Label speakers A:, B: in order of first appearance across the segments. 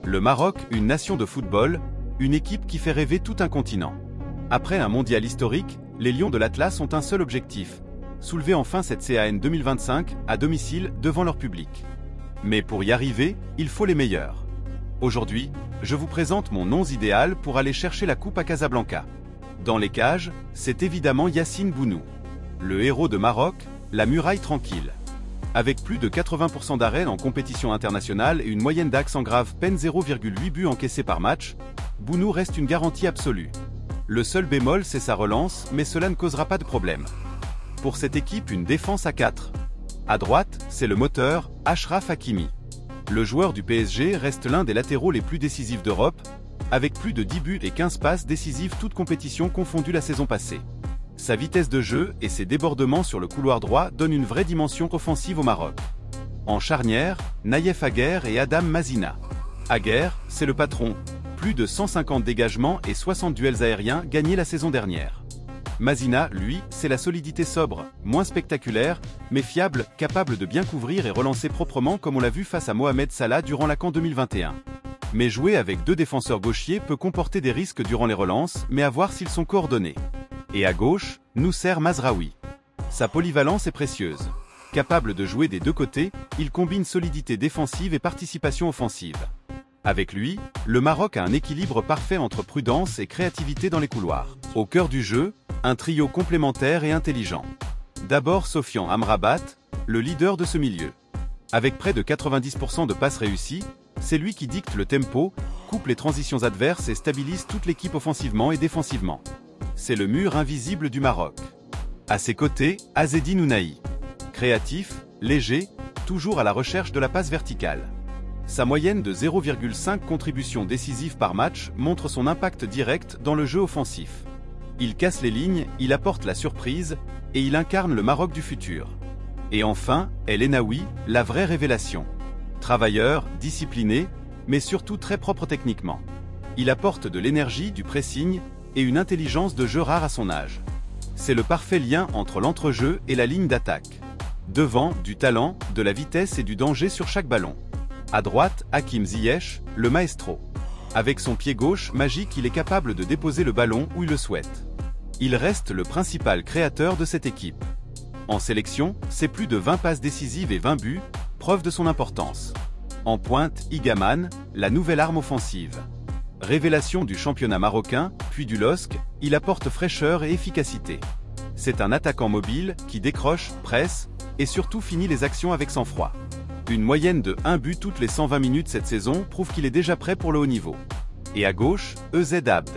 A: Le Maroc, une nation de football, une équipe qui fait rêver tout un continent. Après un mondial historique, les Lions de l'Atlas ont un seul objectif, soulever enfin cette CAN 2025 à domicile devant leur public. Mais pour y arriver, il faut les meilleurs. Aujourd'hui, je vous présente mon 11 idéal pour aller chercher la coupe à Casablanca. Dans les cages, c'est évidemment Yacine Bounou. Le héros de Maroc, la muraille tranquille. Avec plus de 80% d'arrêts en compétition internationale et une moyenne d'axe en grave peine 0,8 buts encaissés par match, Bounou reste une garantie absolue. Le seul bémol, c'est sa relance, mais cela ne causera pas de problème. Pour cette équipe, une défense à 4. À droite, c'est le moteur, Achraf Hakimi. Le joueur du PSG reste l'un des latéraux les plus décisifs d'Europe, avec plus de 10 buts et 15 passes décisives toutes compétitions confondues la saison passée. Sa vitesse de jeu et ses débordements sur le couloir droit donnent une vraie dimension offensive au Maroc. En charnière, Naïef Aguer et Adam Mazina. Aguer, c'est le patron. Plus de 150 dégagements et 60 duels aériens gagnés la saison dernière. Mazina, lui, c'est la solidité sobre, moins spectaculaire, mais fiable, capable de bien couvrir et relancer proprement comme on l'a vu face à Mohamed Salah durant la CAN 2021. Mais jouer avec deux défenseurs gauchers peut comporter des risques durant les relances, mais à voir s'ils sont coordonnés. Et à gauche, Nousser Mazraoui. Sa polyvalence est précieuse. Capable de jouer des deux côtés, il combine solidité défensive et participation offensive. Avec lui, le Maroc a un équilibre parfait entre prudence et créativité dans les couloirs. Au cœur du jeu, un trio complémentaire et intelligent. D'abord Sofian Amrabat, le leader de ce milieu. Avec près de 90% de passes réussies, c'est lui qui dicte le tempo, coupe les transitions adverses et stabilise toute l'équipe offensivement et défensivement. C'est le mur invisible du Maroc. À ses côtés, Azzedine Ounahi. Créatif, léger, toujours à la recherche de la passe verticale. Sa moyenne de 0,5 contributions décisives par match montre son impact direct dans le jeu offensif. Il casse les lignes, il apporte la surprise, et il incarne le Maroc du futur. Et enfin, El Enaoui, la vraie révélation. Travailleur, discipliné, mais surtout très propre techniquement. Il apporte de l'énergie, du pressing, et une intelligence de jeu rare à son âge. C'est le parfait lien entre l'entrejeu et la ligne d'attaque. Devant, du talent, de la vitesse et du danger sur chaque ballon. À droite, Hakim Ziyech, le maestro. Avec son pied gauche magique, il est capable de déposer le ballon où il le souhaite. Il reste le principal créateur de cette équipe. En sélection, c'est plus de 20 passes décisives et 20 buts, preuve de son importance. En pointe, Igaman, la nouvelle arme offensive. Révélation du championnat marocain, puis du LOSC, il apporte fraîcheur et efficacité. C'est un attaquant mobile qui décroche, presse et surtout finit les actions avec sang-froid. Une moyenne de 1 but toutes les 120 minutes cette saison prouve qu'il est déjà prêt pour le haut niveau. Et à gauche, EZ Abd.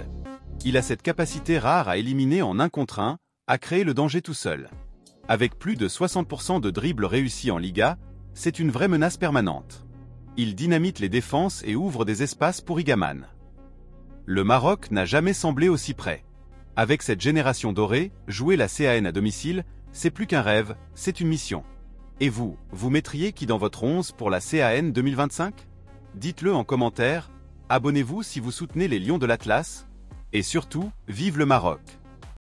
A: Il a cette capacité rare à éliminer en 1 contre 1, à créer le danger tout seul. Avec plus de 60% de dribbles réussis en Liga, c'est une vraie menace permanente. Il dynamite les défenses et ouvre des espaces pour Igaman. Le Maroc n'a jamais semblé aussi près. Avec cette génération dorée, jouer la CAN à domicile, c'est plus qu'un rêve, c'est une mission. Et vous, vous mettriez qui dans votre 11 pour la CAN 2025? Dites-le en commentaire, abonnez-vous si vous soutenez les Lions de l'Atlas, et surtout, vive le Maroc!